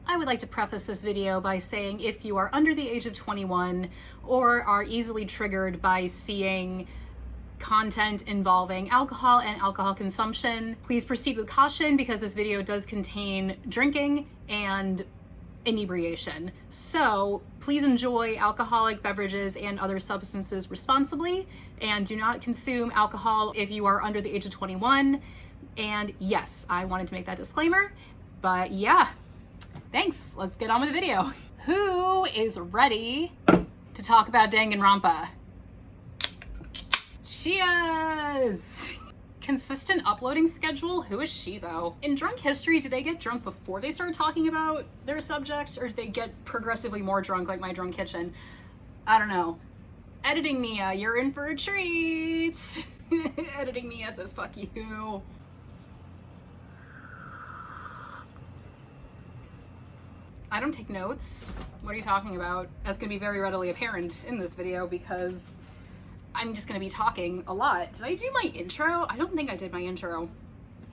I would like to preface this video by saying if you are under the age of 21 or are easily triggered by seeing content involving alcohol and alcohol consumption, please proceed with caution because this video does contain drinking and inebriation. So please enjoy alcoholic beverages and other substances responsibly, and do not consume alcohol if you are under the age of 21. And yes, I wanted to make that disclaimer, but yeah, thanks. Let's get on with the video. Who is ready to talk about Danganronpa? She is! Consistent uploading schedule? Who is she though? In drunk history, do they get drunk before they start talking about their subject, or do they get progressively more drunk like my drunk kitchen? I don't know. Editing Mia, you're in for a treat! Editing Mia says fuck you. I don't take notes. What are you talking about? That's gonna be very readily apparent in this video because I'm just gonna be talking a lot. Did I do my intro? I don't think I did my intro.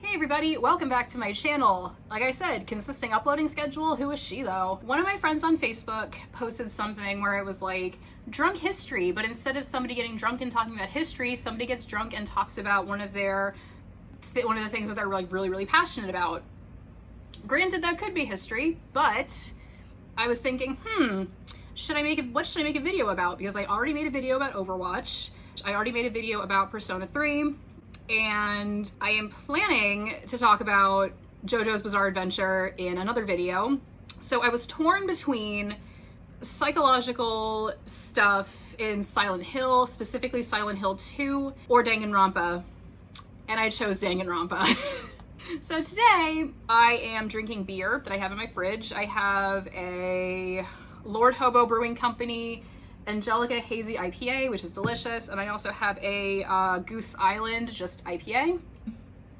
Hey everybody, welcome back to my channel. Like I said, consistent uploading schedule. Who is she though? One of my friends on Facebook posted something where it was like drunk history, but instead of somebody getting drunk and talking about history, somebody gets drunk and talks about one of the things that they're like really passionate about. Granted, that could be history, but I was thinking, what should I make a video about? Because I already made a video about Overwatch. I already made a video about Persona 3, and I am planning to talk about JoJo's Bizarre Adventure in another video. So I was torn between psychological stuff in Silent Hill, specifically Silent Hill 2, or Danganronpa, and I chose Danganronpa. So today I am drinking beer that I have in my fridge. I have a Lord Hobo Brewing Company Angelica Hazy IPA, which is delicious, and I also have a Goose Island just IPA.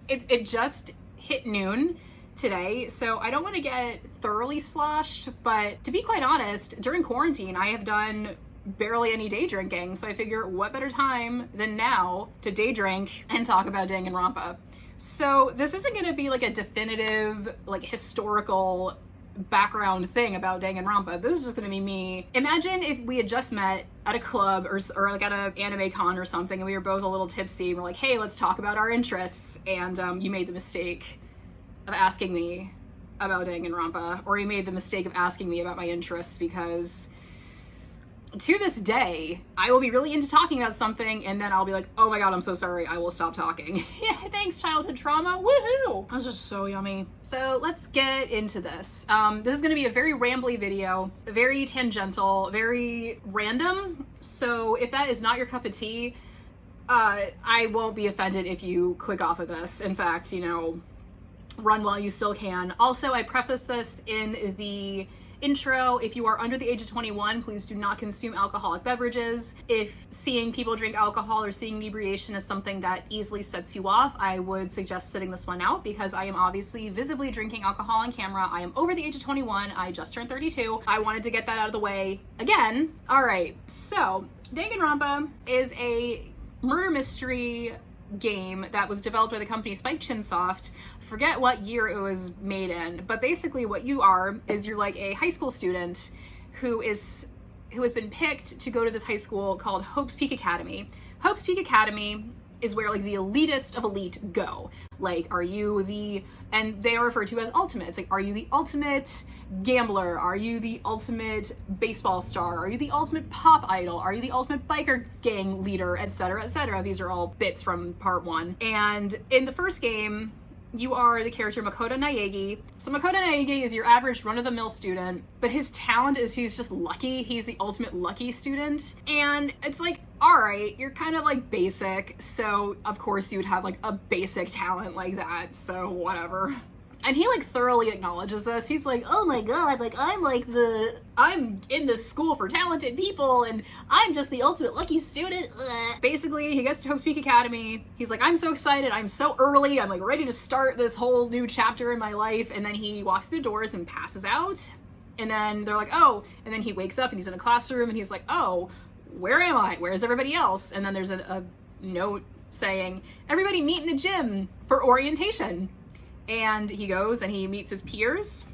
It just hit noon today, so I don't want to get thoroughly sloshed, but to be quite honest, during quarantine I have done barely any day drinking, so I figure what better time than now to day drink and talk about Danganronpa. So this isn't going to be like a definitive, like historical background thing about Danganronpa. This is just going to be me. Imagine if we had just met at a club or like at an anime con or something, and we were both a little tipsy and we're like, hey, let's talk about our interests, and you made the mistake of asking me about Danganronpa, or you made the mistake of asking me about my interests, because to this day, I will be really into talking about something and then I'll be like, oh my god, I'm so sorry, I will stop talking. Yeah, thanks childhood trauma, woohoo! That was just so yummy. So let's get into this. This is gonna be a very rambly video, very tangential, very random. So if that is not your cup of tea, I won't be offended if you click off of this. In fact, you know, run while you still can. Also, I preface this in the intro. If you are under the age of 21, please do not consume alcoholic beverages. If seeing people drink alcohol or seeing inebriation is something that easily sets you off, I would suggest sitting this one out, because I am obviously visibly drinking alcohol on camera. I am over the age of 21. I just turned 32. I wanted to get that out of the way again. All right, so Danganronpa is a murder mystery game that was developed by the company Spike Chunsoft. Forget what year it was made in, but basically what you are is you're like a high school student who has been picked to go to this high school called Hope's Peak Academy. Hope's Peak Academy is where like the elitist of elite go. Like, are you and they are referred to as ultimates. Like, are you the ultimate gambler? Are you the ultimate baseball star? Are you the ultimate pop idol? Are you the ultimate biker gang leader, etc., etc.? These are all bits from part 1. And in the first game, you are the character Makoto Naegi. So Makoto Naegi is your average run-of-the-mill student, but his talent is he's just lucky. He's the ultimate lucky student. And it's like, all right, you're kind of like basic, so of course you would have like a basic talent like that, so whatever. And he like thoroughly acknowledges this. He's like, oh my god, like I'm in this school for talented people and I'm just the ultimate lucky student. Ugh. Basically, he gets to Hope's Peak Academy. He's like, I'm so excited, I'm so early, I'm like ready to start this whole new chapter in my life. And then he walks through the doors and passes out. And then they're like, oh, and then he wakes up and he's in a classroom and he's like, oh, where am I? Where's everybody else? And then there's a note saying, everybody meet in the gym for orientation. And he goes and he meets his peers,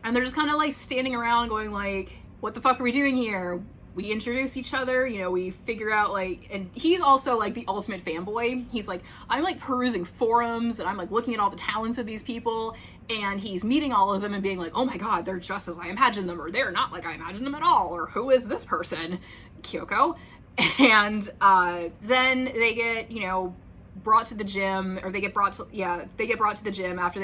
And they're just kind of like standing around going like, what the fuck are we doing here? We introduce each other, you know, we figure out like, and he's also like the ultimate fanboy. He's like, I'm like perusing forums and I'm like looking at all the talents of these people, and he's meeting all of them and being like, oh my god, they're just as I imagined them, or they're not like I imagined them at all, or who is this person? Kyoko. And then they get, you know, brought to the gym, or they get brought to the gym after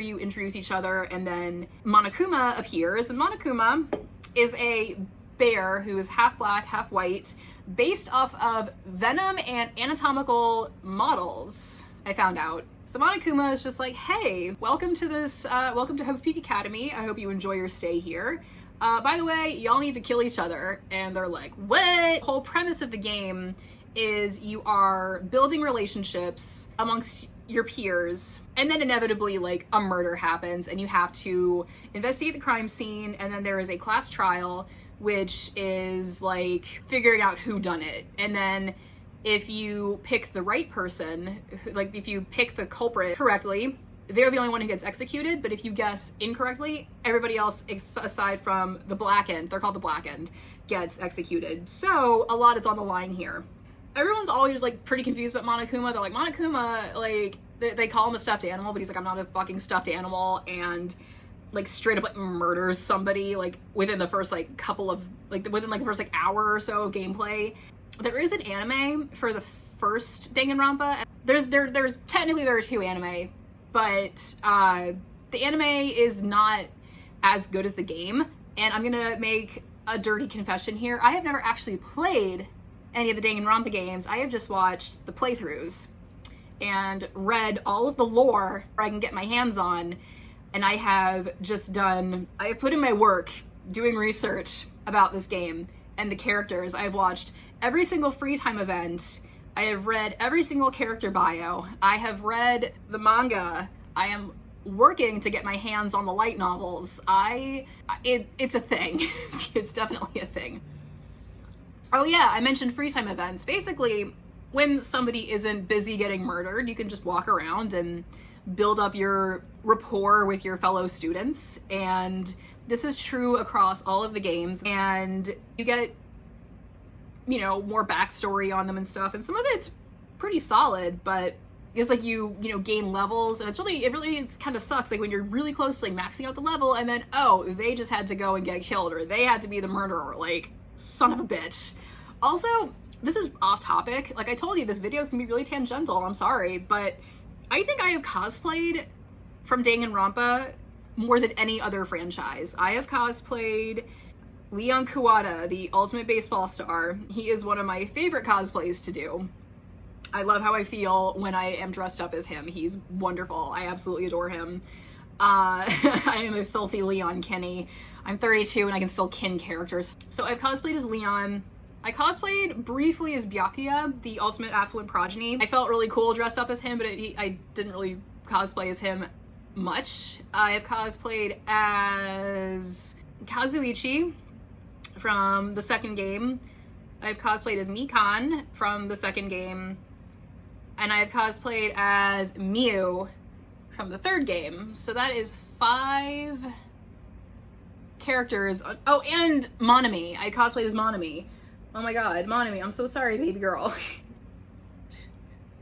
you introduce each other, and then Monokuma appears, and Monokuma is a bear who is half black, half white, based off of Venom and anatomical models, I found out. So Monokuma is just like, hey, welcome to Hope's Peak Academy. I hope you enjoy your stay here. By the way, y'all need to kill each other. And they're like, what? The whole premise of the game is you are building relationships amongst your peers, and then inevitably like a murder happens and you have to investigate the crime scene, and then there is a class trial, which is like figuring out who done it. And then if you pick the right person, like if you pick the culprit correctly, they're the only one who gets executed. But if you guess incorrectly, everybody else aside from the blackened, they're called the blackened, gets executed. So a lot is on the line here. Everyone's always like pretty confused about Monokuma. They're like, Monokuma, like they call him a stuffed animal, but he's like, I'm not a fucking stuffed animal, and like straight up like murders somebody like within the first like the first like hour or so of gameplay. There is an anime for the first Danganronpa. There's technically there are two anime, but the anime is not as good as the game. And I'm gonna make a dirty confession here. I have never actually played any of the Danganronpa games. I have just watched the playthroughs and read all of the lore I can get my hands on. And I have put in my work doing research about this game and the characters. I've watched every single free time event. I have read every single character bio. I have read the manga. I am working to get my hands on the light novels. It's a thing. It's definitely a thing. Oh yeah, I mentioned free time events. Basically, when somebody isn't busy getting murdered, you can just walk around and build up your rapport with your fellow students. And this is true across all of the games. And you get, you know, more backstory on them and stuff. And some of it's pretty solid, but it's like you gain levels, and it really kind of sucks. Like when you're really close to like maxing out the level, and then, oh, they just had to go and get killed, or they had to be the murderer. Like, son of a bitch. Also, this is off topic. Like I told you, this video is gonna be really tangential. I'm sorry, but I think I have cosplayed from Danganronpa more than any other franchise. I have cosplayed Leon Kuwata, the ultimate baseball star. He is one of my favorite cosplays to do. I love how I feel when I am dressed up as him. He's wonderful. I absolutely adore him. I am a filthy Leon Kinnie. I'm 32 and I can still kin characters. So I've cosplayed as Leon. I cosplayed briefly as Byakuya, the ultimate affluent progeny. I felt really cool dressed up as him, but I didn't really cosplay as him much. I have cosplayed as Kazuichi from the second game. I've cosplayed as Mikan from the second game. And I've cosplayed as Miu from the third game. So that is 5 characters. Oh, and Monami. I cosplayed as Monami. Oh my god, Monami, I'm so sorry, baby girl.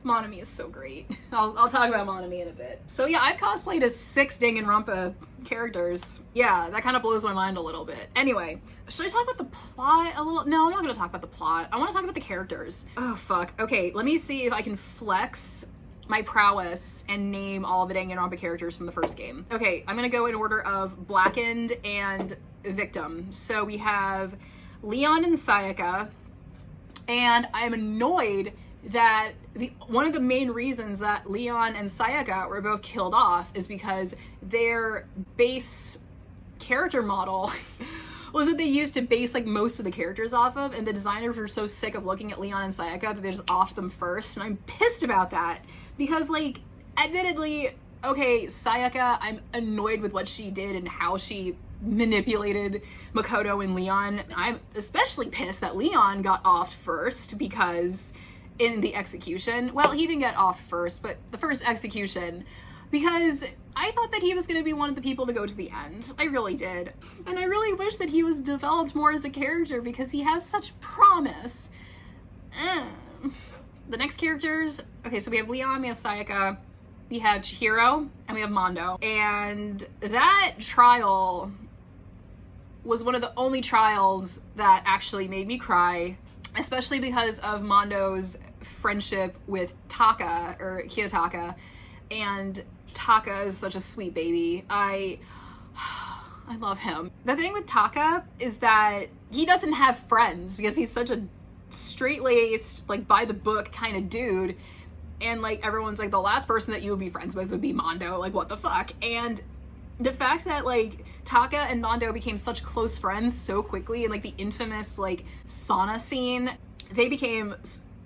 Monami is so great. I'll talk about Monami in a bit. So yeah, I've cosplayed as 6 Danganronpa characters. Yeah, that kind of blows my mind a little bit. Anyway, should I talk about the plot a little? No, I'm not gonna talk about the plot. I want to talk about the characters. Oh fuck. Okay, let me see if I can flex my prowess and name all the Danganronpa characters from the first game. Okay, I'm gonna go in order of blackened and victim. So we have Leon and Sayaka, and I'm annoyed that one of the main reasons that Leon and Sayaka were both killed off is because their base character model was what they used to base like most of the characters off of, and the designers were so sick of looking at Leon and Sayaka that they just offed them first, and I'm pissed about that because, like, admittedly, okay, Sayaka, I'm annoyed with what she did and how she manipulated Makoto and Leon. I'm especially pissed that Leon got offed first because in the execution, well, he didn't get off first, but the first execution, because I thought that he was going to be one of the people to go to the end. I really did. And I really wish that he was developed more as a character because he has such promise. The next characters, okay, so we have Leon, we have Sayaka, we have Chihiro, and we have Mondo. And that trial was one of the only trials that actually made me cry, especially because of Mondo's friendship with Taka, or Kiyotaka, and Taka is such a sweet baby. I love him. The thing with Taka is that he doesn't have friends because he's such a straight-laced, like, by-the-book kind of dude, and, like, everyone's like, the last person that you would be friends with would be Mondo, like, what the fuck? And the fact that, like, Taka and Mondo became such close friends so quickly, and, like, the infamous, like, sauna scene, they became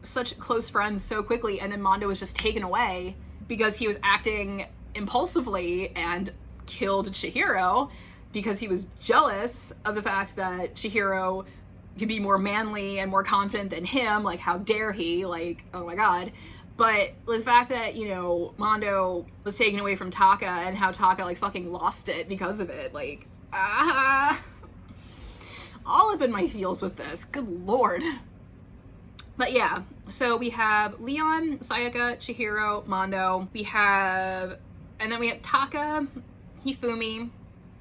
such close friends so quickly, and then Mondo was just taken away because he was acting impulsively and killed Chihiro because he was jealous of the fact that Chihiro could be more manly and more confident than him. Like, how dare he? Like, oh my god. But the fact that, you know, Mondo was taken away from Taka and how Taka, like, fucking lost it because of it, like, all up in my feels with this. Good lord. But yeah, so we have Leon, Sayaka, Chihiro, Mondo. And then we have Taka, Hifumi,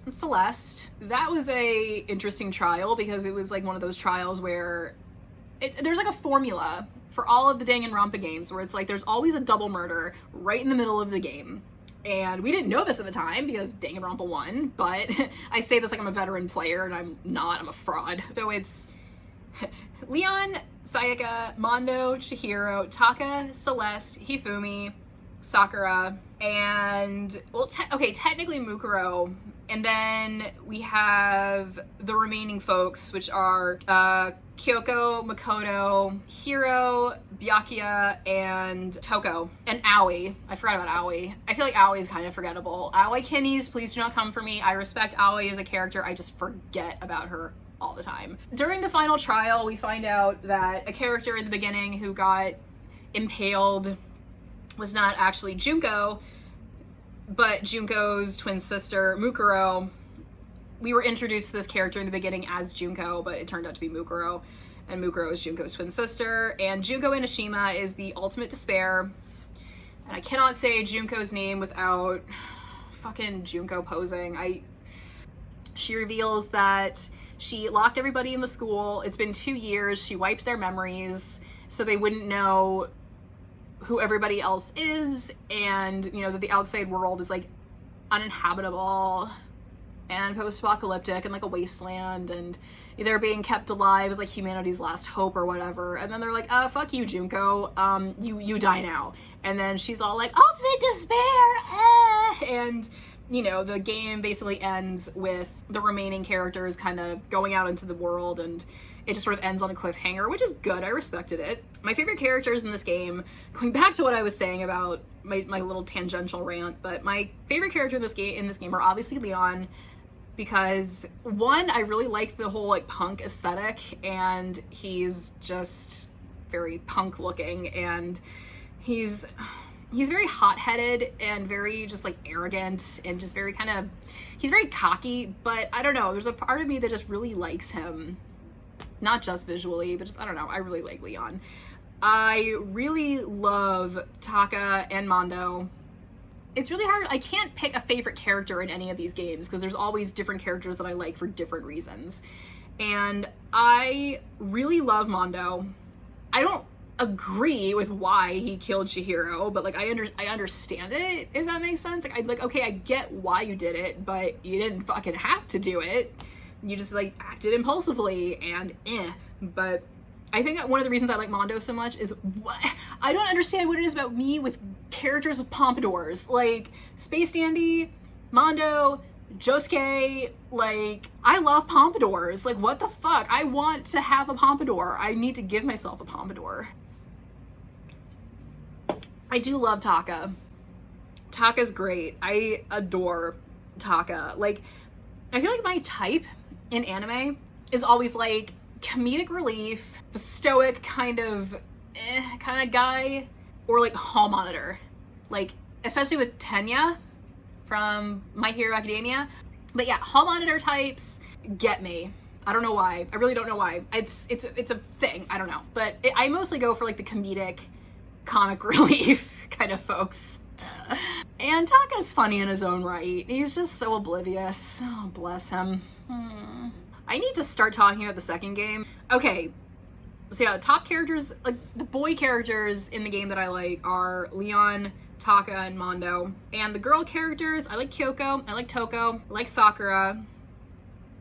and Celeste. That was a interesting trial because it was like one of those trials where there's like a formula for all of the Danganronpa games where it's like there's always a double murder right in the middle of the game. And we didn't know this at the time because Danganronpa won, but I say this like I'm a veteran player and I'm not, I'm a fraud. So it's Leon, Sayaka, Mondo, Chihiro, Taka, Celeste, Hifumi, Sakura, and, well, technically Mukuro. And then we have the remaining folks, which are Kyoko, Makoto, Hiro, Byakuya, and Toko. And Aoi. I forgot about Aoi. I feel like Aoi is kind of forgettable. Aoi Kinnies, please do not come for me. I respect Aoi as a character. I just forget about her all the time. During the final trial, we find out that a character in the beginning who got impaled was not actually Junko, but Junko's twin sister, Mukuro. We were introduced to this character in the beginning as Junko, but it turned out to be Mukuro, and Mukuro is Junko's twin sister. And Junko Inoshima is the ultimate despair, and I cannot say Junko's name without fucking Junko posing. She reveals that she locked everybody in the school. It's been 2 years. She wiped their memories so they wouldn't know who everybody else is, and, you know, that the outside world is, like, uninhabitable and post-apocalyptic and, like, a wasteland, and they're being kept alive as, like, humanity's last hope or whatever. And then they're like, fuck you, Junko, you die now. And then she's all like, ultimate despair, and, you know, the game basically ends with the remaining characters kind of going out into the world, and it just sort of ends on a cliffhanger, which is good. I respected it. My favorite characters in this game, going back to what I was saying about my little tangential rant, but my favorite character in this game are obviously Leon, because one, I really like the whole, like, punk aesthetic, and he's just very punk looking, and he's very hot-headed and very just, like, arrogant and just very he's very cocky, but I don't know, there's a part of me that just really likes him. Not just visually, but just, I don't know, I really like Leon. I really love Taka and Mondo. It's really hard, I can't pick a favorite character in any of these games because there's always different characters that I like for different reasons. And I really love Mondo. I don't agree with why he killed Chihiro, but, like, I understand it, if that makes sense. Like, I'm like, okay, I get why you did it, but you didn't fucking have to do it. You just, like, acted impulsively, and But I think that one of the reasons I like Mondo so much is I don't understand what it is about me with characters with pompadours. Like, Space Dandy, Mondo, Josuke, like, I love pompadours. Like, what the fuck? I want to have a pompadour. I need to give myself a pompadour. I do love Taka. Taka's great. I adore Taka. Like, I feel like my type in anime is always, like, comedic relief, stoic kind of guy, or, like, hall monitor. Like, especially with Tenya from My Hero Academia. But yeah, hall monitor types get me. I don't know why. I really don't know why. It's a thing. I don't know. But I mostly go for like the comedic, comic relief kind of folks. And Taka's funny in his own right. He's just so oblivious. Oh, bless him. I need to start talking about the second game. Okay, so yeah, top characters, like the boy characters in the game that I like are Leon, Taka, and Mondo. And the girl characters, I like Kyoko, I like Toko, I like Sakura.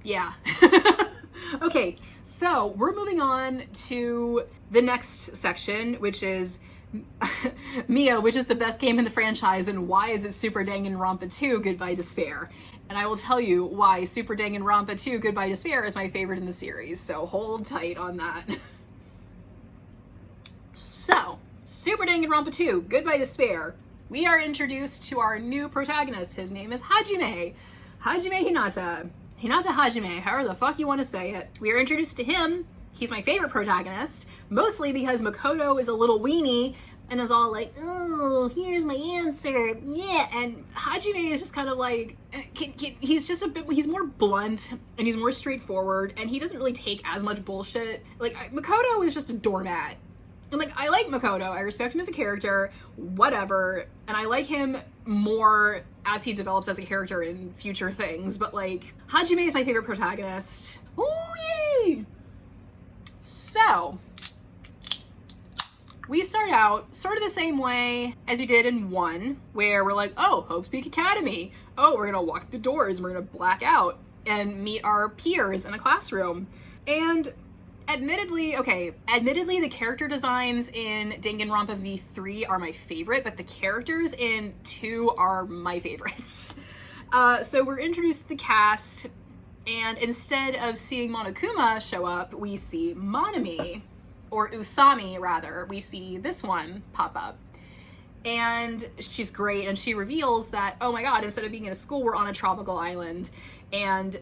Yeah. Okay, so we're moving on to the next section, which is Mia, which is the best game in the franchise, and why is it Super Danganronpa 2 Goodbye Despair? And I will tell you why Super Danganronpa 2 Goodbye Despair is my favorite in the series, so hold tight on that. So, Super Danganronpa 2 Goodbye Despair. We are introduced to our new protagonist. His name is Hajime. Hajime Hinata. Hinata Hajime, however the fuck you want to say it. We are introduced to him. He's my favorite protagonist, mostly because Makoto is a little weenie and is all like, oh, here's my answer, yeah, and Hajime is just kind of like, he's just a bit, he's more blunt, and he's more straightforward, and he doesn't really take as much bullshit. Like, Makoto is just a doormat. And like, I like Makoto, I respect him as a character, whatever, and I like him more as he develops as a character in future things, but like, Hajime is my favorite protagonist. Oh, yay! So, we start out sort of the same way as we did in 1, where we're like, oh, Hope's Peak Academy. Oh, we're gonna walk through the doors, and we're gonna black out and meet our peers in a classroom. And admittedly, the character designs in Danganronpa V3 are my favorite, but the characters in 2 are my favorites. So we're introduced to the cast, and instead of seeing Monokuma show up, we see Monami, or Usami rather. We see this one pop up. And she's great, and she reveals that, oh my god, instead of being in a school, we're on a tropical island. And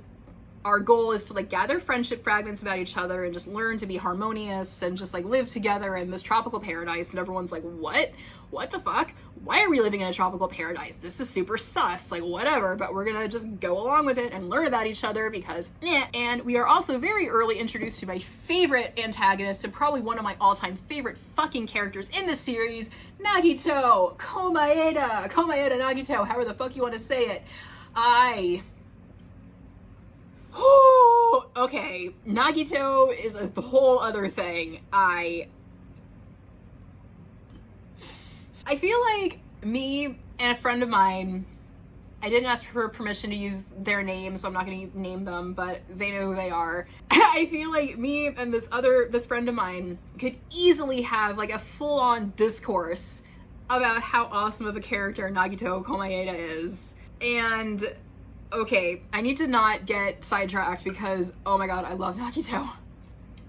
our goal is to like gather friendship fragments about each other and just learn to be harmonious and just like live together in this tropical paradise. And everyone's like, what? What the fuck? Why are we living in a tropical paradise? This is super sus, like whatever, but we're gonna just go along with it and learn about each other because And we are also very early introduced to my favorite antagonist and probably one of my all-time favorite fucking characters in the series, Nagito! Komaeda Nagito, however the fuck you want to say it. Okay, Nagito is a whole other thing. I feel like me and a friend of mine, I didn't ask for permission to use their name, so I'm not going to name them, but they know who they are. I feel like me and this friend of mine could easily have like a full-on discourse about how awesome of a character Nagito Komaeda is. And okay, I need to not get sidetracked because, oh my god, I love Nagito.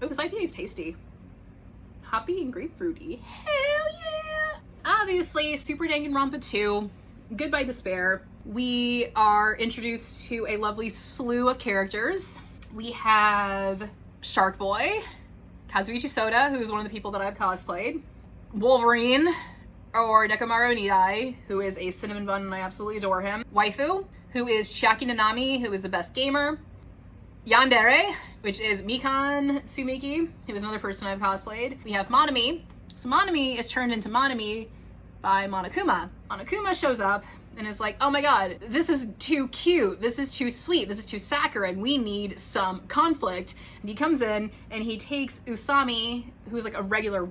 Oh, this IPA is tasty. Hoppy and grapefruity. Hell yeah! Obviously, Super Danganronpa 2, Goodbye Despair. We are introduced to a lovely slew of characters. We have Shark Boy, Kazuichi Soda, who's one of the people that I've cosplayed. Wolverine, or Nekomaru Nidai, who is a cinnamon bun and I absolutely adore him. Waifu, who is Chiaki Nanami, who is the best gamer. Yandere, which is Mikan Tsumiki, who is another person I've cosplayed. We have Monami. So Monami is turned into Monami by Monokuma. Monokuma shows up and is like, oh my god, this is too cute, this is too sweet, this is too saccharine, we need some conflict. And he comes in and he takes Usami, who's like a regular,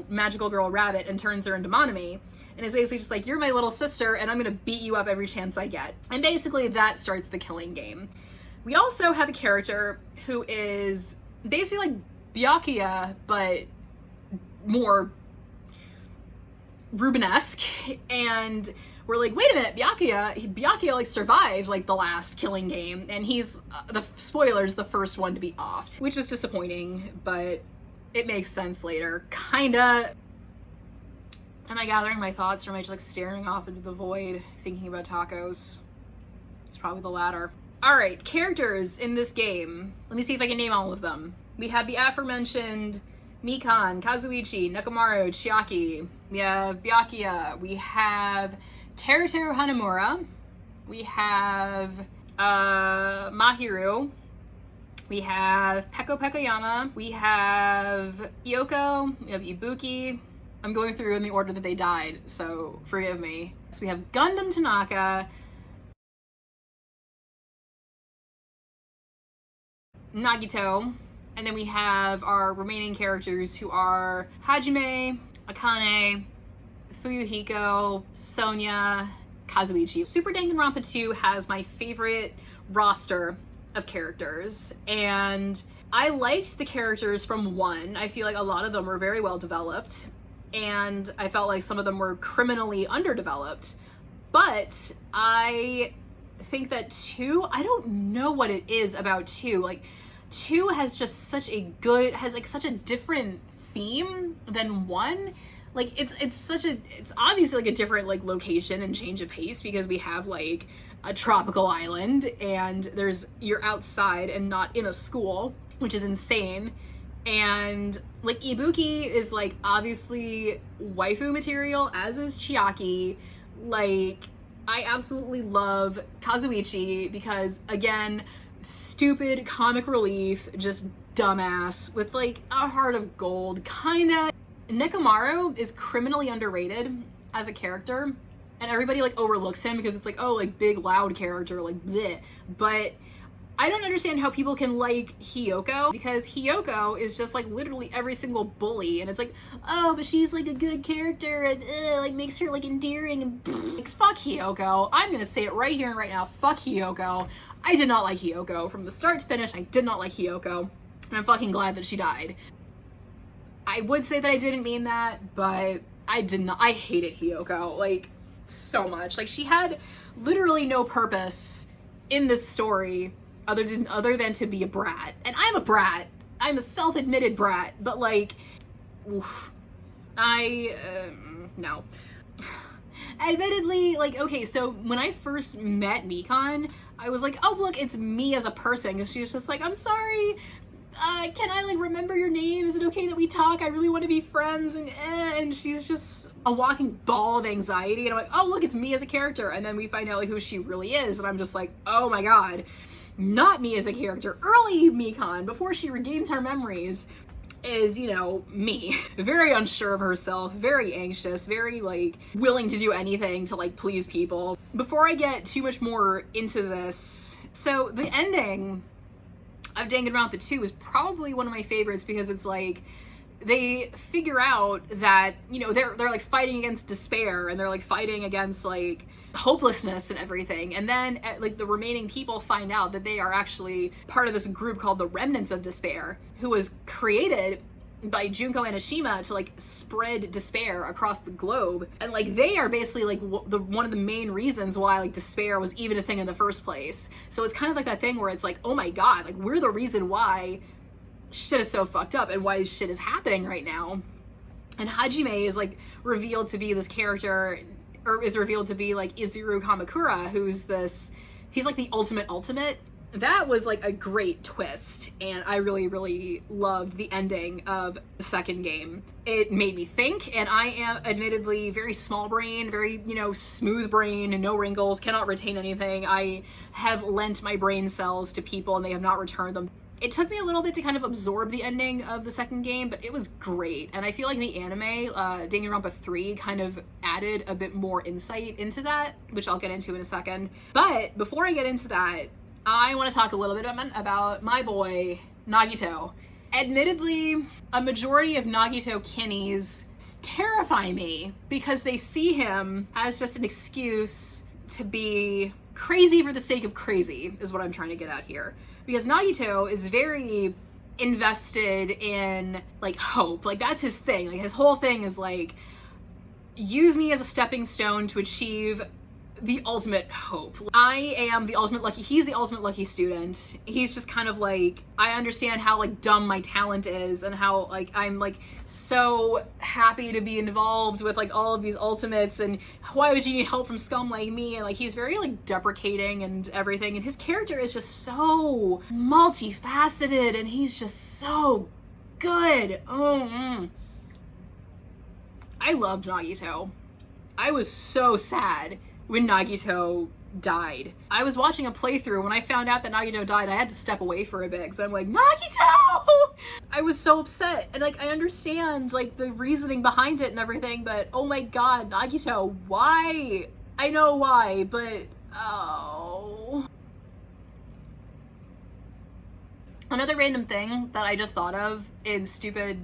magical girl rabbit, and turns her into Monami. And is basically just like, you're my little sister and I'm gonna beat you up every chance I get. And basically that starts the killing game. We also have a character who is basically like Byakuya, but more Rubenesque, and we're like, wait a minute, Byakuya like survived like the last killing game, and he's, the spoilers, the first one to be offed, which was disappointing, but it makes sense later, kinda. Am I gathering my thoughts, or am I just like staring off into the void, thinking about tacos? It's probably the latter. Alright, characters in this game. Let me see if I can name all of them. We have the aforementioned Mikan, Kazuichi, Nekomaru, Chiaki. We have Byakuya. We have Teruteru Hanamura, we have Mahiru, we have Peko Pekoyama, we have Iyoko, we have Ibuki. I'm going through in the order that they died, so forgive me. So we have Gundam Tanaka, Nagito, and then we have our remaining characters who are Hajime, Akane, Fuyuhiko, Sonya, Kazuichi. Super Danganronpa 2 has my favorite roster of characters, and I liked the characters from 1. I feel like a lot of them were very well developed, and I felt like some of them were criminally underdeveloped. But I think that 2, I don't know what it is about 2. Like, 2 has just such a good, has like such a different theme than 1. Like, it's obviously like a different like location and change of pace, because we have like a tropical island and you're outside and not in a school, which is insane. And like Ibuki is like obviously waifu material, as is Chiaki. Like, I absolutely love Kazuichi because, again, stupid comic relief, just dumbass with like a heart of gold, kinda. Nekomaru is criminally underrated as a character, and everybody like overlooks him because it's like, oh, like big loud character, like bleh. But I don't understand how people can like Hiyoko, because Hiyoko is just like literally every single bully, and it's like, oh, but she's like a good character and like makes her like endearing and like, fuck Hiyoko. I'm gonna say it right here and right now, fuck Hiyoko. I did not like Hiyoko from the start to finish. I did not like Hiyoko, and I'm fucking glad that she died. I would say that I didn't mean that, but I did not. I hated Hiyoko like so much. Like, she had literally no purpose in this story other than to be a brat. And I'm a brat. I'm a self-admitted brat, but like, oof. No. Admittedly, like, okay, so when I first met Mikan, I was like, oh, look, it's me as a person, because she's just like, I'm sorry, can I like remember your name? Is it okay that we talk? I really want to be friends, and she's just a walking ball of anxiety, and I'm like, oh, look, it's me as a character, and then we find out like who she really is, and I'm just like, oh my god, not me as a character. Early Mikan, before she regains her memories, is, you know, me. Very unsure of herself, very anxious, very like willing to do anything to like please people. Before I get too much more into this, so the ending of Danganronpa 2 is probably one of my favorites, because it's like, they figure out that, you know, they're like fighting against despair, and they're like fighting against like hopelessness and everything, and then like the remaining people find out that they are actually part of this group called the Remnants of Despair, who was created by Junko Enoshima to like spread despair across the globe, and like they are basically like one of the main reasons why like despair was even a thing in the first place. So it's kind of like that thing where it's like, oh my god, like we're the reason why shit is so fucked up and why shit is happening right now. And Hajime is like revealed to be this character, or is revealed to be like Izuru Kamakura, who's this, he's like the ultimate. That was like a great twist, and I really, really loved the ending of the second game. It made me think, and I am admittedly very small brain, very, you know, smooth brain, and no wrinkles, cannot retain anything. I have lent my brain cells to people and they have not returned them. It took me a little bit to kind of absorb the ending of the second game, but it was great. And I feel like the anime, Danganronpa 3, kind of added a bit more insight into that, which I'll get into in a second. But before I get into that, I want to talk a little bit about my boy, Nagito. Admittedly, a majority of Nagito Kinnies terrify me because they see him as just an excuse to be crazy for the sake of crazy, is what I'm trying to get at here. Because Nagito is very invested in, like, hope. Like, that's his thing. Like, his whole thing is, like, use me as a stepping stone to achieve the ultimate hope. I am the ultimate lucky, he's the ultimate lucky student. He's just kind of like, I understand how like dumb my talent is, and how like I'm like so happy to be involved with like all of these ultimates, and why would you need help from scum like me? And like he's very like deprecating and everything, and his character is just so multifaceted, and he's just so good. I loved Nagito. I was so sad when Nagito died. I was watching a playthrough. When I found out that Nagito died, I had to step away for a bit because I'm like, Nagito! I was so upset. And like, I understand like the reasoning behind it and everything, but oh my god, Nagito, why? I know why, but oh. Another random thing that I just thought of in stupid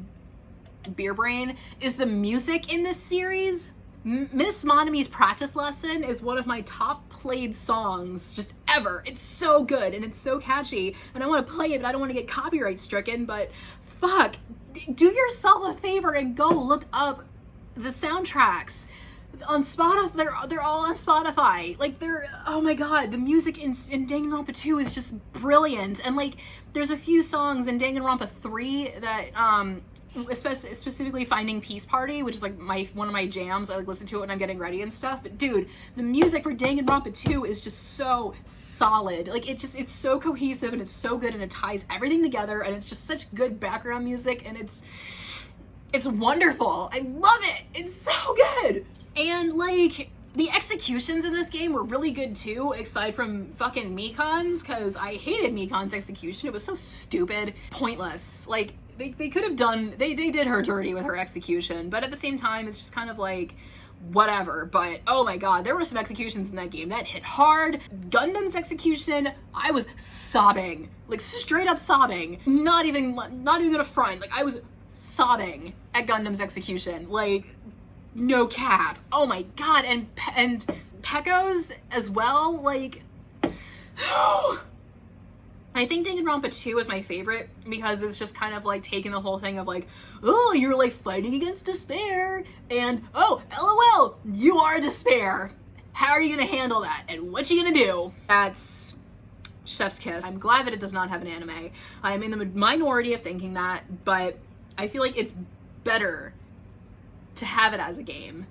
beer brain is the music in this series. Miss Monomi's Practice Lesson is one of my top played songs just ever. It's so good and it's so catchy and I want to play it, but I don't want to get copyright stricken, but fuck, do yourself a favor and go look up the soundtracks on Spotify. They're all on Spotify. Like oh my god, the music in Danganronpa 2 is just brilliant. And like there's a few songs in Danganronpa 3 that specifically Finding Peace Party, which is like one of my jams. I like listen to it when I'm getting ready and stuff. But dude, the music for Danganronpa 2 is just so solid. Like it's so cohesive and it's so good and it ties everything together and it's just such good background music and it's wonderful. I love it. It's so good. And like the executions in this game were really good too, aside from fucking Mikan's, because I hated Mikan's execution. It was so stupid, pointless. Like they could have done, they did her dirty with her execution, but at the same time, it's just kind of like, whatever. But oh my god, there were some executions in that game that hit hard. Gundam's execution, I was sobbing, like straight up sobbing. Not even gonna front, like I was sobbing at Gundam's execution, like no cap. Oh my god, and Pekko's as well, like I think Danganronpa 2 is my favorite because it's just kind of like taking the whole thing of like, oh, you're like fighting against despair, and oh, LOL, you are despair. How are you gonna handle that? And what you gonna do? That's chef's kiss. I'm glad that it does not have an anime. I'm in the minority of thinking that, but I feel like it's better to have it as a game.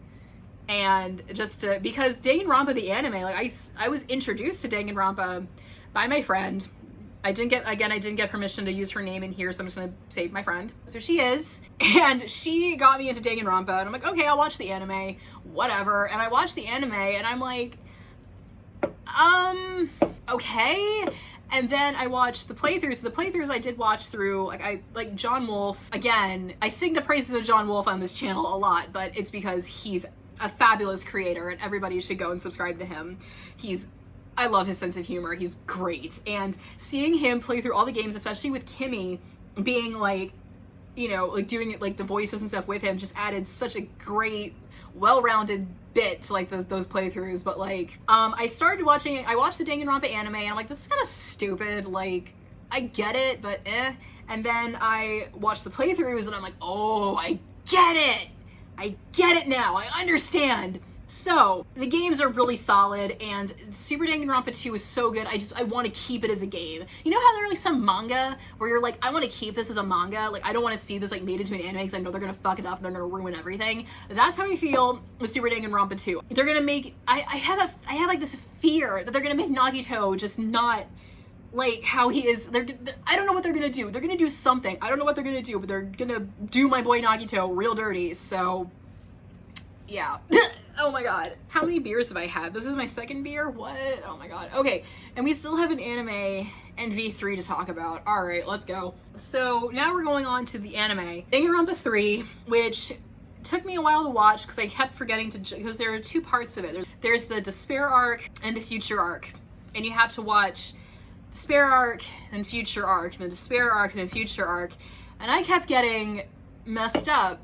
And just to, because Danganronpa the anime, like I was introduced to Danganronpa by my friend. I didn't get permission to use her name in here, so I'm just gonna say my friend. So she is, and she got me into Danganronpa, and I'm like, okay, I'll watch the anime, whatever. And I watched the anime, and I'm like, okay. And then I watched the playthroughs. The playthroughs I did watch through, like John Wolfe. Again, I sing the praises of John Wolfe on this channel a lot, but it's because he's a fabulous creator, and everybody should go and subscribe to him. I love his sense of humor. He's great. And seeing him play through all the games, especially with Kinnie being like, you know, like doing it like the voices and stuff with him, just added such a great, well-rounded bit to like those playthroughs. But like, I watched the Danganronpa anime and I'm like, this is kind of stupid. Like, I get it, but eh. And then I watched the playthroughs and I'm like, oh, I get it. I get it now. I understand. So, the games are really solid, and Super Danganronpa 2 is so good, I want to keep it as a game. You know how there are like some manga where you're like, I want to keep this as a manga, like I don't want to see this like made into an anime because I know they're gonna fuck it up and they're gonna ruin everything. That's how I feel with Super Danganronpa 2. They're gonna make, I have like this fear that they're gonna make Nagito just not like how he is. I don't know what they're gonna do. They're gonna do something. I don't know what they're gonna do, but they're gonna do my boy Nagito real dirty, so yeah. Oh my god. How many beers have I had? This is my second beer? What? Oh my god. Okay, and we still have an anime and V3 to talk about. Alright, let's go. So now we're going on to the anime. Danganronpa 3, which took me a while to watch because I kept forgetting to, because there are two parts of it. There's the Despair arc and the Future arc. And you have to watch Despair arc and Future arc, and the Despair arc and the Future arc. And I kept getting messed up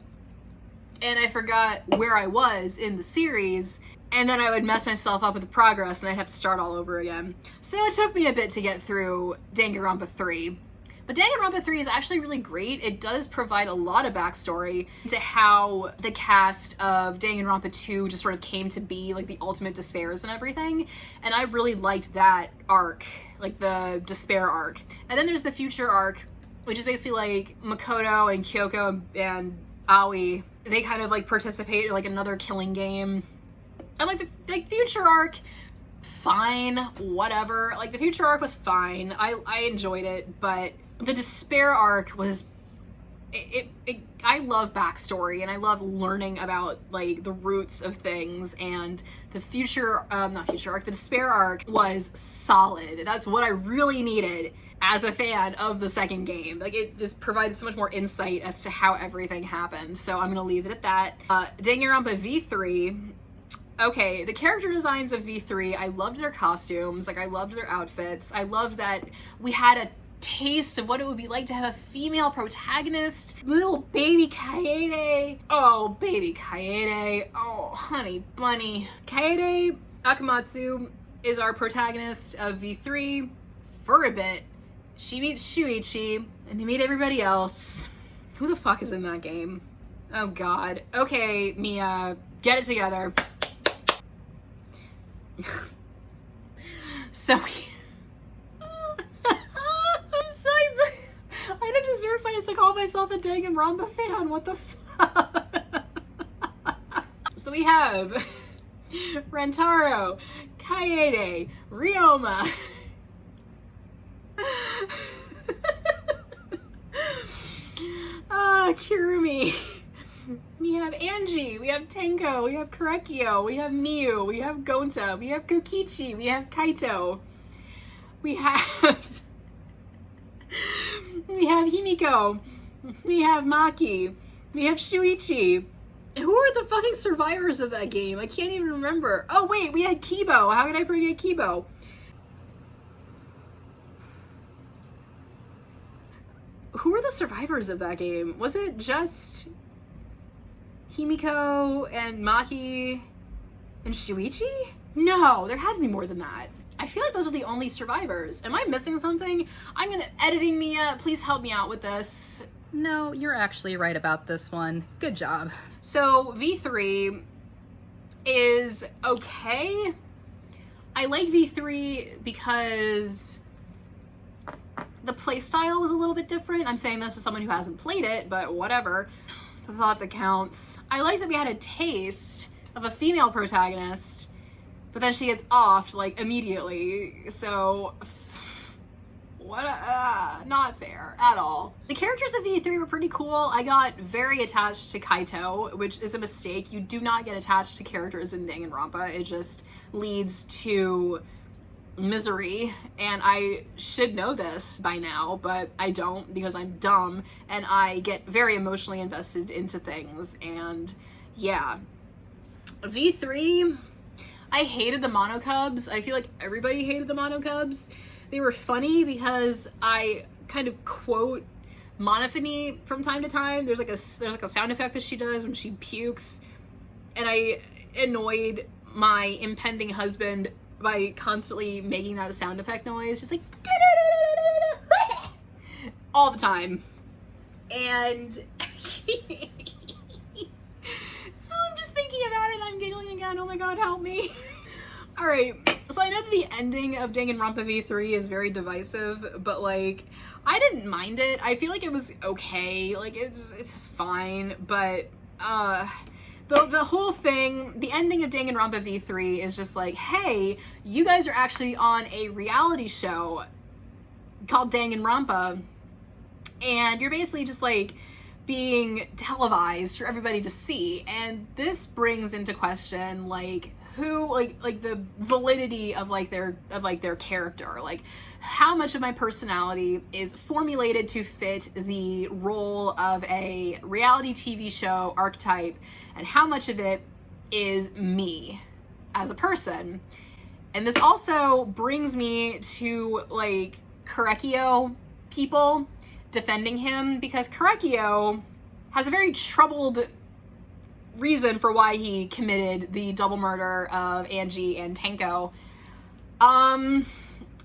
and I forgot where I was in the series, and then I would mess myself up with the progress and I'd have to start all over again. So it took me a bit to get through Danganronpa 3. But Danganronpa 3 is actually really great. It does provide a lot of backstory into how the cast of Danganronpa 2 just sort of came to be, like the ultimate despairs and everything. And I really liked that arc, like the Despair arc. And then there's the Future arc, which is basically like Makoto and Kyoko and Aoi. They kind of like participate in like another killing game. And like the Future arc, fine, whatever. Like the Future arc was fine. I enjoyed it, but the Despair arc was I love backstory, and I love learning about, like, the roots of things, and the not future arc, the Despair arc was solid. That's what I really needed as a fan of the second game. Like, it just provided so much more insight as to how everything happened, so I'm gonna leave it at that. Danganronpa V3, okay, the character designs of V3, I loved their costumes, like, I loved their outfits, I loved that we had a taste of what it would be like to have a female protagonist. Little baby Kaede. Oh, baby Kaede. Oh, honey bunny. Kaede Akamatsu is our protagonist of V3 for a bit. She meets Shuichi, and they meet everybody else. Who the fuck is in that game? Oh god. Okay, Mia, get it together. So I don't deserve to call myself a Danganronpa fan. What the fuck? So we have Rentaro, Kaede, Ryoma, Kirumi. We have Angie, we have Tenko, we have Korekiyo, we have Miyu, we have Gonta, we have Kokichi, we have Kaito, we have Himiko, we have Maki, we have Shuichi. Who are the fucking survivors of that game? I can't even remember. Oh wait, we had Kibo. How could I forget Kibo? Who are the survivors of that game? Was it just Himiko and Maki and Shuichi? No, there had to be more than that. I feel like those are the only survivors. Am I missing something? I'm gonna editing Mia. Please help me out with this. No, you're actually right about this one. Good job. So V3 is okay. I like V3 because the playstyle was a little bit different. I'm saying this as someone who hasn't played it, but whatever. The thought that counts. I like that we had a taste of a female protagonist, but then she gets offed, like, immediately. So, what not fair at all. The characters of V3 were pretty cool. I got very attached to Kaito, which is a mistake. You do not get attached to characters in Danganronpa. It just leads to misery, and I should know this by now, but I don't because I'm dumb, and I get very emotionally invested into things, and yeah. V3, I hated the Monocubs. I feel like everybody hated the Monocubs. They were funny because I kind of quote Monophony from time to time. There's like a sound effect that she does when she pukes, and I annoyed my impending husband by constantly making that sound effect noise, just like all the time. And I'm just thinking about it, I'm giggling again. Oh my god, help me. Alright, so I know that the ending of Danganronpa V3 is very divisive, but like, I didn't mind it. I feel like it was okay. Like, it's fine, but the whole thing, the ending of Danganronpa V3 is just like, hey, you guys are actually on a reality show called Danganronpa, and you're basically just like being televised for everybody to see, and this brings into question like who, like the validity of their character, like how much of my personality is formulated to fit the role of a reality TV show archetype, and how much of it is me as a person. And this also brings me to like Korekiyo people defending him, because Korekiyo has a very troubled reason for why he committed the double murder of Angie and Tenko.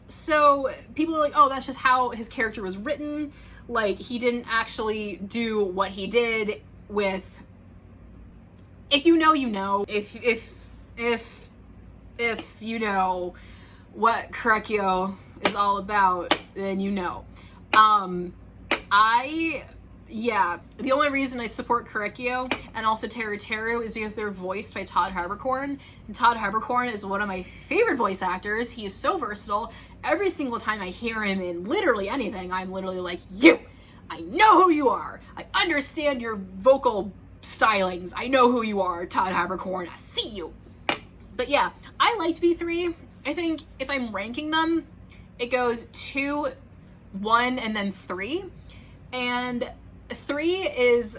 So people are like, oh, that's just how his character was written. Like, he didn't actually do what he did with, if you know, you know. If you know what Korekiyo is all about, then you know. Yeah, the only reason I support Korekiyo and also Teru Teru is because they're voiced by Todd Harbercorn, and Todd Harbercorn is one of my favorite voice actors. He is so versatile. Every single time I hear him in literally anything, I'm literally like, you! I know who you are. I understand your vocal stylings. I know who you are, Todd Habercorn. I see you. But yeah, I liked V3. I think if I'm ranking them, it goes 2, 1, and then 3. And 3 is,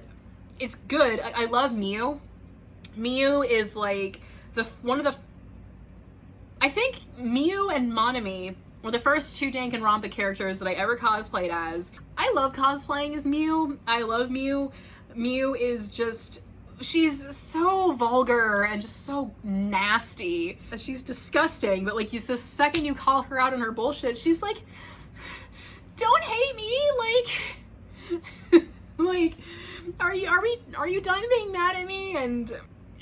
it's good. I love Miu. Miu is like I think Miu and Monami were the first 2 Danganronpa characters that I ever cosplayed as. I love cosplaying as Miu. I love Miu. Miu is just, she's so vulgar and just so nasty. She's disgusting, but like the second you call her out on her bullshit, she's like, don't hate me, like, like, are you done being mad at me? And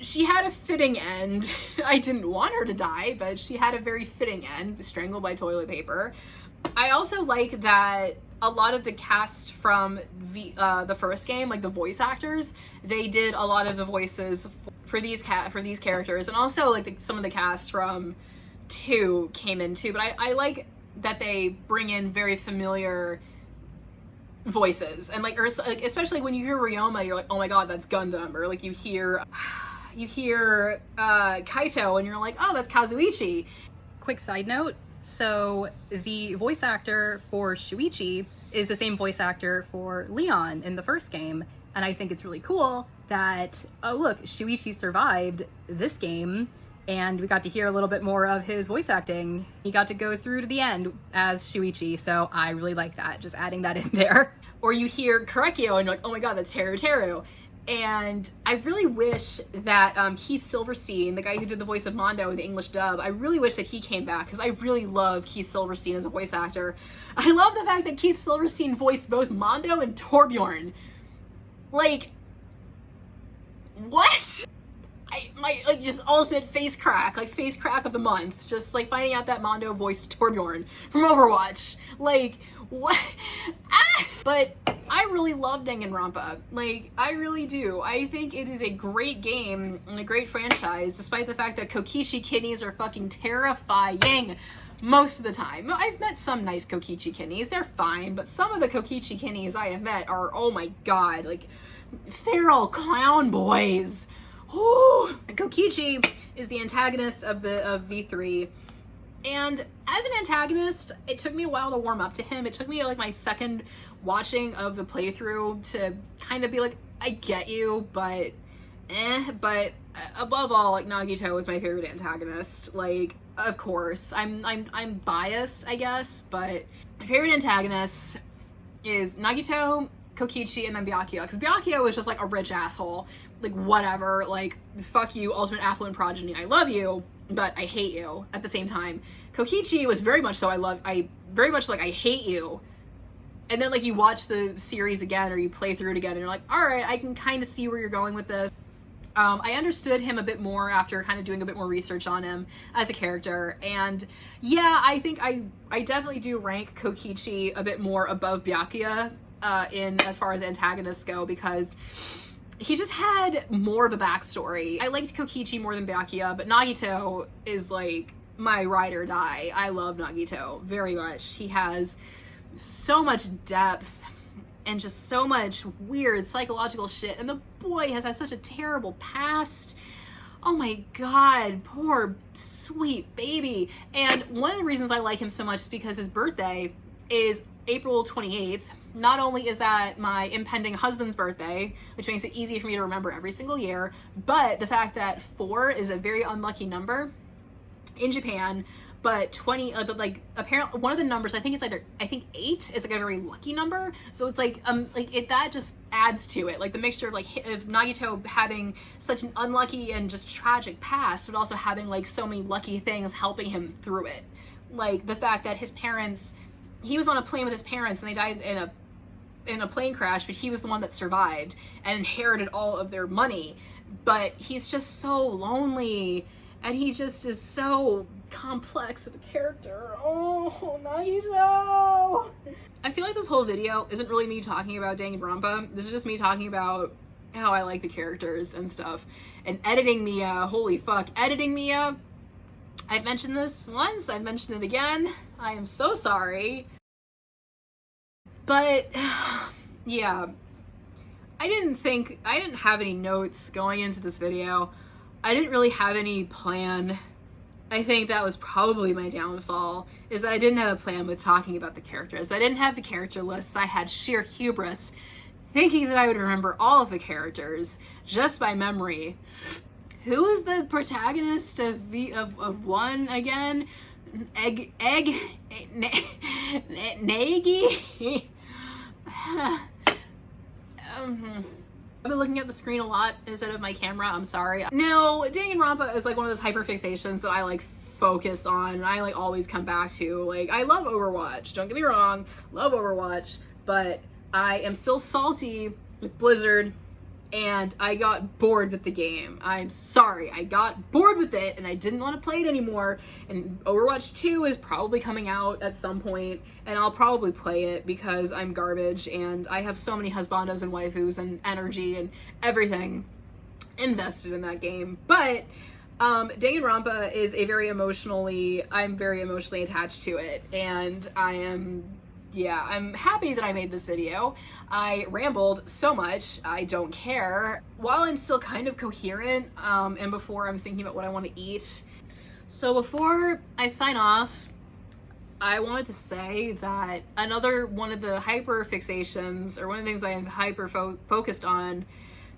she had a fitting end. I didn't want her to die, but she had a very fitting end, strangled by toilet paper. I also like that a lot of the cast from the first game, like the voice actors, they did a lot of the voices for these characters, and also like some of the cast from 2 came in too. But I like that they bring in very familiar voices, and like especially when you hear Ryoma, you're like, oh my god, that's Gundam, or like you hear Kaito and you're like, oh, that's Kazuichi. Quick side note, so the voice actor for Shuichi is the same voice actor for Leon in the first game, and I think it's really cool that, oh look, Shuichi survived this game, and we got to hear a little bit more of his voice acting. He got to go through to the end as Shuichi, so I really like that, just adding that in there. Or you hear Korekio and you're like, oh my god, that's Teru Teru. And I really wish that Keith Silverstein, the guy who did the voice of Mondo in the English dub, I really wish that he came back, because I really love Keith Silverstein as a voice actor. I love the fact that Keith Silverstein voiced both Mondo and Torbjorn. Like, what? Like, just ultimate face crack of the month. Just, like, finding out that Mondo voiced Torbjorn from Overwatch. Like, what? Ah! But I really love Danganronpa. Like, I really do. I think it is a great game and a great franchise, despite the fact that Kokichi Kinnies are fucking terrifying most of the time. I've met some nice Kokichi Kinnies. They're fine, but some of the Kokichi Kinnies I have met are, oh my god, like, feral clown boys. Ooh. Kokichi is the antagonist of V3, and as an antagonist, it took me a while to warm up to him. It took me like my second watching of the playthrough to kind of be like, I get you, but but above all, like, Nagito is my favorite antagonist. Like, of course, I'm biased, I guess, but my favorite antagonist is Nagito, Kokichi, and then Byakuya, because Byakuya was just like a rich asshole. Like, whatever, like, fuck you, ultimate affluent progeny, I love you, but I hate you at the same time. Kokichi was very much so, I very much like, I hate you. And then, like, you watch the series again, or you play through it again, and you're like, alright, I can kind of see where you're going with this. I understood him a bit more after kind of doing a bit more research on him as a character, and yeah, I think I definitely do rank Kokichi a bit more above Byakuya, in as far as antagonists go, because he just had more of a backstory. I liked Kokichi more than Byakuya, but Nagito is like my ride or die. I love Nagito very much. He has so much depth and just so much weird psychological shit, and the boy has had such a terrible past. Oh my god, poor sweet baby. And one of the reasons I like him so much is because his birthday is April 28th. Not only is that my impending husband's birthday, which makes it easy for me to remember every single year, but the fact that 4 is a very unlucky number in Japan, but 20, but like, apparently one of the numbers, I think 8 is like a very lucky number. So it's like, that just adds to it. Like, the mixture of like, of Nagito having such an unlucky and just tragic past, but also having like so many lucky things helping him through it. Like, the fact that his parents, he was on a plane with his parents and they died in a plane crash, but he was the one that survived and inherited all of their money. But he's just so lonely, and he just is so complex of a character. Oh, Nagito! I feel like this whole video isn't really me talking about Danganronpa. This is just me talking about how I like the characters and stuff. And editing Mia, holy fuck, editing Mia. I've mentioned this once, I've mentioned it again. I am so sorry. But yeah, I didn't have any notes going into this video. I didn't really have any plan. I think that was probably my downfall, is that I didn't have a plan with talking about the characters. I didn't have the character lists. I had sheer hubris, thinking that I would remember all of the characters just by memory. Who is the protagonist of one again? Nagi? I've been looking at the screen a lot instead of my camera, I'm sorry. No, Danganronpa is like one of those hyperfixations that I like focus on, and I like always come back to. Like, I love Overwatch, don't get me wrong, love Overwatch, but I am still salty with Blizzard, and I got bored with the game. I'm sorry, I got bored with it, and I didn't want to play it anymore, and Overwatch 2 is probably coming out at some point, and I'll probably play it because I'm garbage, and I have so many husbandos and waifus and energy and everything invested in that game. But Danganronpa is I'm very emotionally attached to it, and I'm happy that I made this video. I rambled so much, I don't care. While I'm still kind of coherent, and before I'm thinking about what I want to eat. So before I sign off, I wanted to say that another one of the hyper fixations, or one of the things I am hyper focused on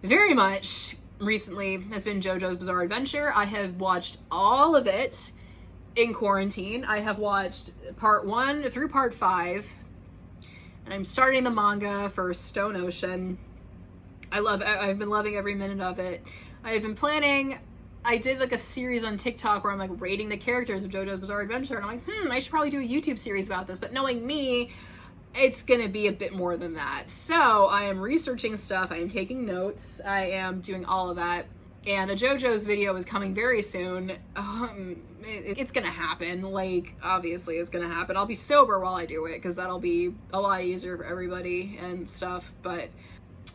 very much recently, has been JoJo's Bizarre Adventure. I have watched all of it in quarantine. I have watched part 1 through part 5. And I'm starting the manga for Stone Ocean. I've been loving every minute of it. I've been planning, I did like a series on TikTok where I'm like rating the characters of JoJo's Bizarre Adventure, and I'm like, I should probably do a YouTube series about this, but knowing me, it's gonna be a bit more than that. So I am researching stuff, I am taking notes, I am doing all of that, and a JoJo's video is coming very soon. It's gonna happen, like, obviously it's gonna happen. I'll be sober while I do it, because that'll be a lot easier for everybody and stuff, but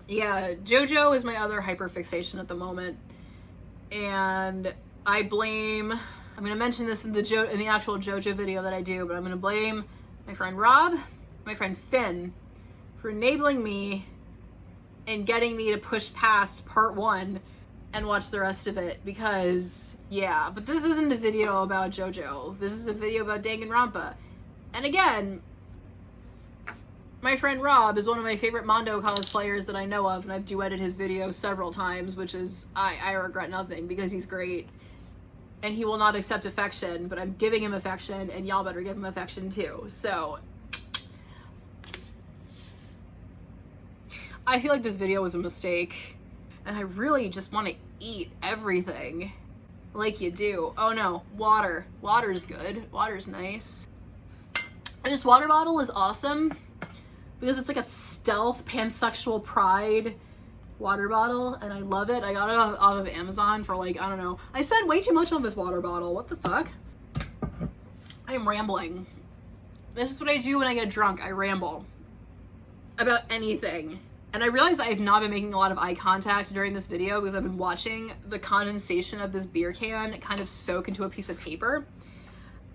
yeah, JoJo is my other hyperfixation at the moment, and I'm gonna mention this in the actual JoJo video that I do, but I'm gonna blame my friend Rob, my friend Finn, for enabling me and getting me to push past part 1 and watch the rest of it, because yeah, but this isn't a video about JoJo. This is a video about Danganronpa. And again, my friend Rob is one of my favorite Mondo cosplayers that I know of, and I've duetted his videos several times, which is, I regret nothing, because he's great. And he will not accept affection, but I'm giving him affection, and y'all better give him affection too. So I feel like this video was a mistake, and I really just want to eat everything. Like you do. Oh no, water. Water's good. Water's nice. This water bottle is awesome because it's like a stealth pansexual pride water bottle, and I love it. I got it off of Amazon for like, I don't know. I spent way too much on this water bottle. What the fuck? I am rambling. This is what I do when I get drunk. I ramble about anything. And I realize I have not been making a lot of eye contact during this video because I've been watching the condensation of this beer can kind of soak into a piece of paper.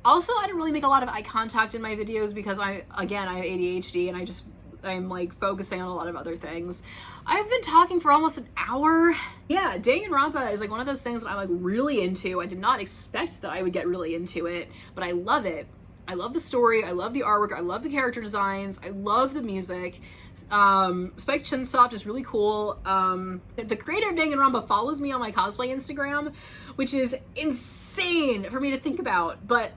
Also, I don't really make a lot of eye contact in my videos because I have ADHD and I'm like focusing on a lot of other things. I've been talking for almost an hour. Yeah, Danganronpa is like one of those things that I'm like really into. I did not expect that I would get really into it, but I love it. I love the story, I love the artwork, I love the character designs, I love the music. Spike Chunsoft is really cool. The creator of Danganronpa follows me on my cosplay Instagram, which is insane for me to think about, but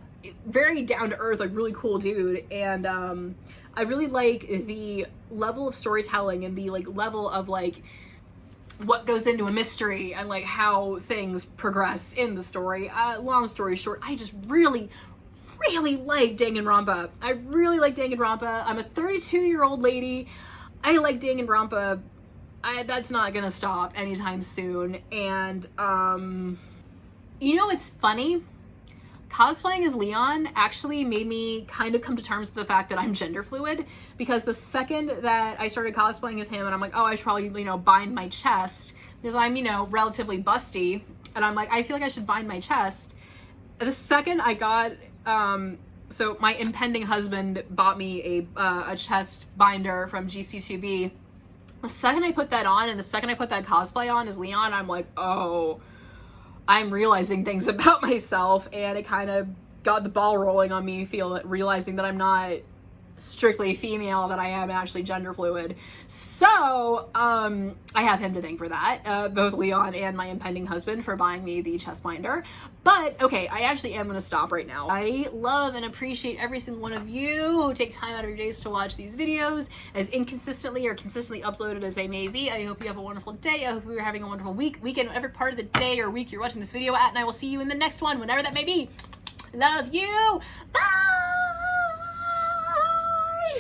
very down to earth, like really cool dude. And I really like the level of storytelling and the like level of like what goes into a mystery and like how things progress in the story. Long story short, I just really like Danganronpa. I really like Danganronpa. I'm a 32-year-old lady. I like Danganronpa. That's not gonna stop anytime soon. And you know, it's funny, cosplaying as Leon actually made me kind of come to terms with the fact that I'm gender fluid, because the second that I started cosplaying as him and I'm like, oh, I should probably, you know, bind my chest because I'm, you know, relatively busty, and I'm like, I feel like I should bind my chest. The second I got so my impending husband bought me a chest binder from GC2B, The second I put that on and the second I put that cosplay on as Leon, I'm like, oh, I'm realizing things about myself, and it kind of got the ball rolling on me, realizing that I'm not strictly female, that I am actually gender fluid. So, I have him to thank for that, both Leon and my impending husband for buying me the chest binder. But, okay, I actually am going to stop right now. I love and appreciate every single one of you who take time out of your days to watch these videos, as inconsistently or consistently uploaded as they may be. I hope you have a wonderful day. I hope you're having a wonderful weekend, whatever part of the day or week you're watching this video at, and I will see you in the next one, whenever that may be. Love you. Bye!